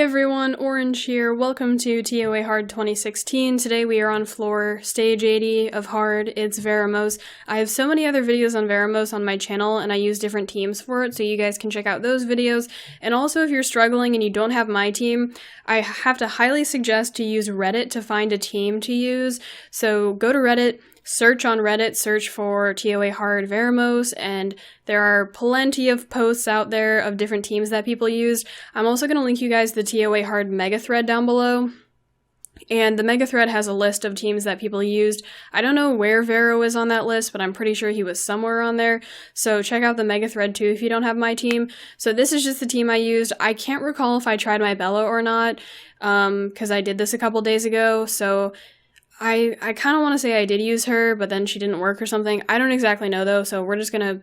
Hey everyone, Orange here. Welcome to TOA Hard 2016. Today we are on floor stage 80 of Hard. It's Veromos. I have so many other videos on Veromos on my channel and I use different teams for it, so you guys can check out those videos. And also if you're struggling and you don't have my team, I have to highly suggest to use Reddit to find a team to use. So go to Reddit. Search on Reddit, search for TOA Hard Veromos, and there are plenty of posts out there of different teams that people used. I'm also going to link you guys the TOA Hard mega thread down below, and the mega thread has a list of teams that people used. I don't know where Vero is on that list, but I'm pretty sure he was somewhere on there, so check out the mega thread too if you don't have my team. So this is just the team I used. I can't recall if I tried my Bella or not, because I did this a couple days ago, so I kind of want to say I did use her, but then she didn't work or something. I don't exactly know though, so we're just gonna,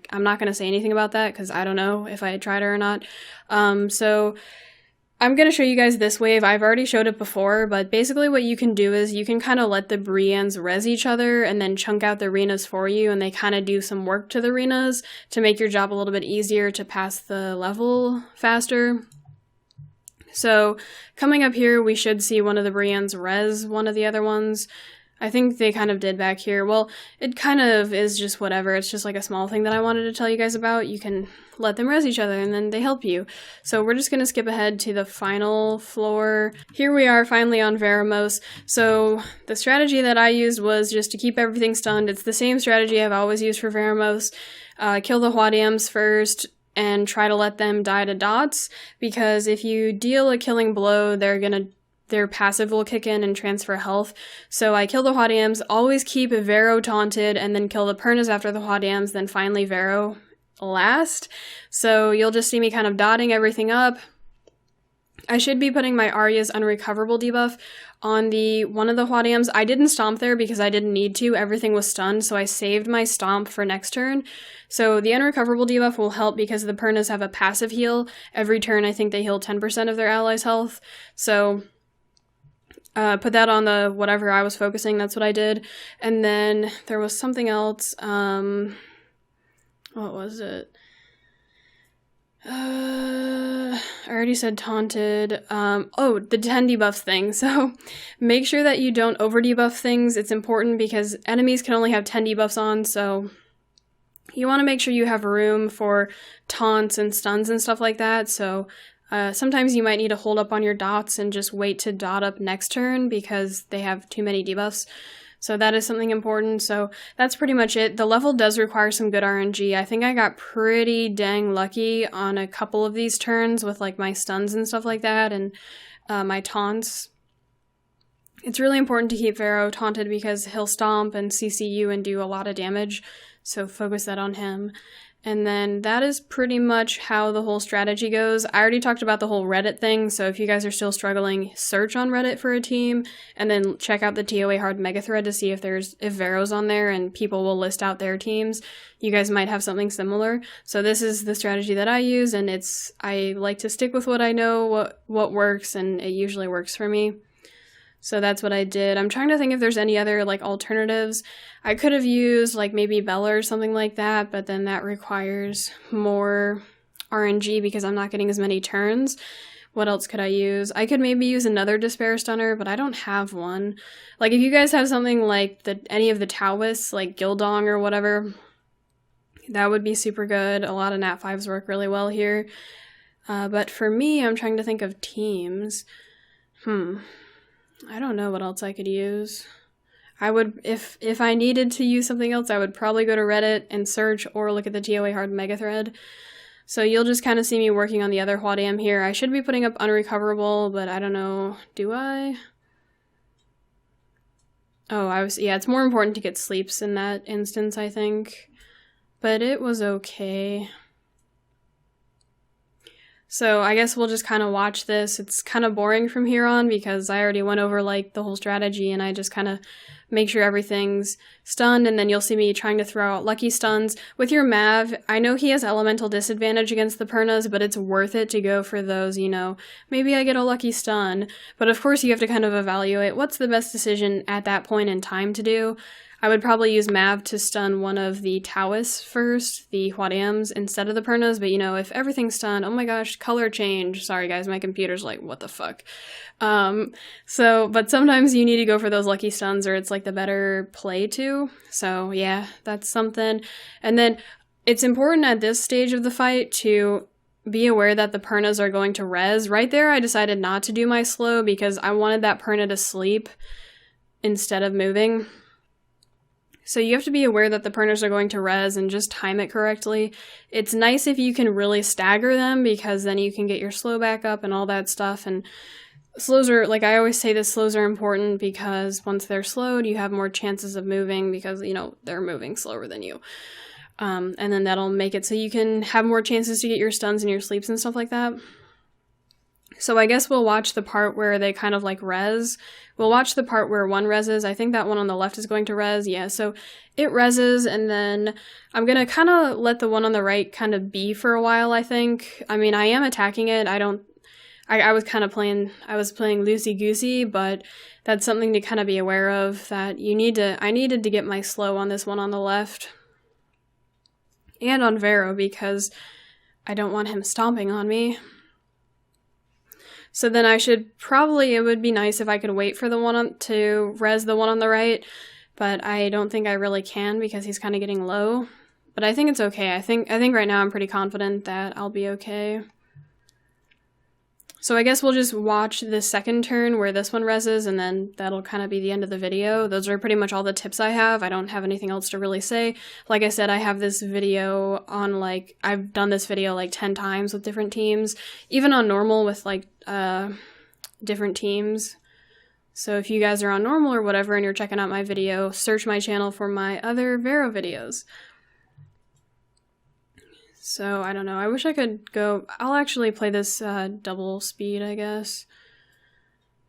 I'm not gonna say anything about that because I don't know if I tried her or not. So I'm gonna show you guys this wave. I've already showed it before, but basically what you can do is you can kind of let the Briennes res each other and then chunk out the arenas for you, and they kind of do some work to the arenas to make your job a little bit easier to pass the level faster. So, coming up here, we should see one of the Briennes res one of the other ones. I think they kind of did back here. Well, it kind of is just whatever. It's just like a small thing that I wanted to tell you guys about. You can let them res each other and then they help you. So we're just going to skip ahead to the final floor. Here we are finally on Veromos. So the strategy that I used was just to keep everything stunned. It's the same strategy I've always used for Veromos. Kill the Huadiams first and try to let them die to dots, because if you deal a killing blow, their passive will kick in and transfer health. So I kill the Huadiams, always keep Vero taunted, and then kill the Pernas after the Huadiams, then finally Vero last. So you'll just see me kind of dotting everything up. I should be putting my Arya's unrecoverable debuff on one of the Huadiams. I didn't stomp there because I didn't need to. Everything was stunned, so I saved my stomp for next turn. So the unrecoverable debuff will help because the Pernas have a passive heal. Every turn I think they heal 10% of their allies' health. So put that on the whatever I was focusing, that's what I did. And then there was something else. What was it? I already said taunted. Oh, the 10 debuffs thing. So make sure that you don't over debuff things. It's important because enemies can only have 10 debuffs on, so you want to make sure you have room for taunts and stuns and stuff like that. So sometimes you might need to hold up on your dots and just wait to dot up next turn because they have too many debuffs. So that is something important. So that's pretty much it. The level does require some good RNG. I think I got pretty dang lucky on a couple of these turns with my stuns and stuff like that, and my taunts. It's really important to keep Vero taunted because he'll stomp and CC you and do a lot of damage. So focus that on him. And then that is pretty much how the whole strategy goes. I already talked about the whole Reddit thing, so if you guys are still struggling, search on Reddit for a team, and then check out the TOA Hard mega thread to see if Vero's on there, and people will list out their teams. You guys might have something similar. So this is the strategy that I use, and I like to stick with what I know, what works, and it usually works for me. So that's what I did. I'm trying to think if there's any other alternatives. I could have used maybe Bella or something like that, but then that requires more RNG because I'm not getting as many turns. What else could I use? I could maybe use another Despair Stunner, but I don't have one. If you guys have something like any of the Taoists, like Gildong or whatever, that would be super good. A lot of Nat 5s work really well here. But for me, I'm trying to think of teams. I don't know what else I could use. I would, if I needed to use something else, I would probably go to Reddit and search or look at the TOA Hard mega thread. So you'll just kind of see me working on the other Huadiam here. I should be putting up unrecoverable, but I don't know. Do I? Oh, yeah, it's more important to get sleeps in that instance, I think. But it was okay. So I guess we'll just kind of watch this. It's kind of boring from here on because I already went over the whole strategy, and I just kind of make sure everything's stunned, and then you'll see me trying to throw out lucky stuns. With your Mav, I know he has elemental disadvantage against the Pernas, but it's worth it to go for those, maybe I get a lucky stun. But of course you have to kind of evaluate what's the best decision at that point in time to do. I would probably use Mav to stun one of the TOAHs first, the Huadems, instead of the Pernas, but you know, if everything's stunned, oh my gosh, color change. Sorry guys, my computer's like, what the fuck? But sometimes you need to go for those lucky stuns or it's like the better play too. So yeah, that's something. And then it's important at this stage of the fight to be aware that the Pernas are going to res. Right there, I decided not to do my slow because I wanted that Perna to sleep instead of moving. So you have to be aware that the Pernas are going to res and just time it correctly. It's nice if you can really stagger them because then you can get your slow back up and all that stuff. And slows are, like I always say, the slows are important because once they're slowed, you have more chances of moving because, you know, they're moving slower than you. And then that'll make it so you can have more chances to get your stuns and your sleeps and stuff like that. So I guess we'll watch the part where they kind of like res. We'll watch the part where one reses. I think that one on the left is going to res. Yeah, so it reses, and then I'm going to kind of let the one on the right kind of be for a while, I think. I mean, I am attacking it. I was kind of playing loosey-goosey, but that's something to kind of be aware of, that I needed to get my slow on this one on the left. And on Vero, because I don't want him stomping on me. So then it would be nice if I could wait for to res the one on the right, but I don't think I really can because he's kind of getting low. But I think it's okay. I think right now I'm pretty confident that I'll be okay. So I guess we'll just watch the second turn where this one reses, and then that'll kind of be the end of the video. Those are pretty much all the tips I have. I don't have anything else to really say. Like I said, I have this video on, like, I've done this video like 10 times with different teams, even on normal with like different teams. So if you guys are on normal or whatever and you're checking out my video, search my channel for my other Vero videos. So, I don't know, I wish I could go, I'll actually play this double speed, I guess.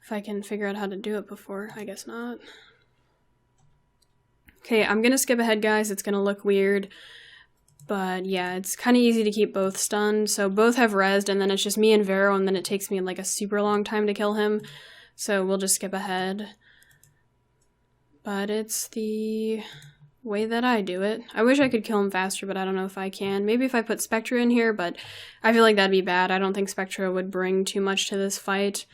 If I can figure out how to do it before, I guess not. Okay, I'm gonna skip ahead, guys, it's gonna look weird. But yeah, it's kind of easy to keep both stunned, so both have rezzed, and then it's just me and Vero, and then it takes me like a super long time to kill him. So we'll just skip ahead. But it's the way that I do it. I wish I could kill him faster, but I don't know if I can. Maybe if I put Spectra in here, but I feel like that'd be bad. I don't think Spectra would bring too much to this fight.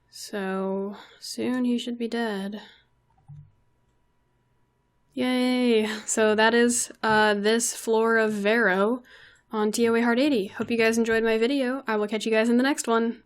So soon he should be dead. Yay! So that is this floor of Vero on TOA Hard 80. Hope you guys enjoyed my video. I will catch you guys in the next one.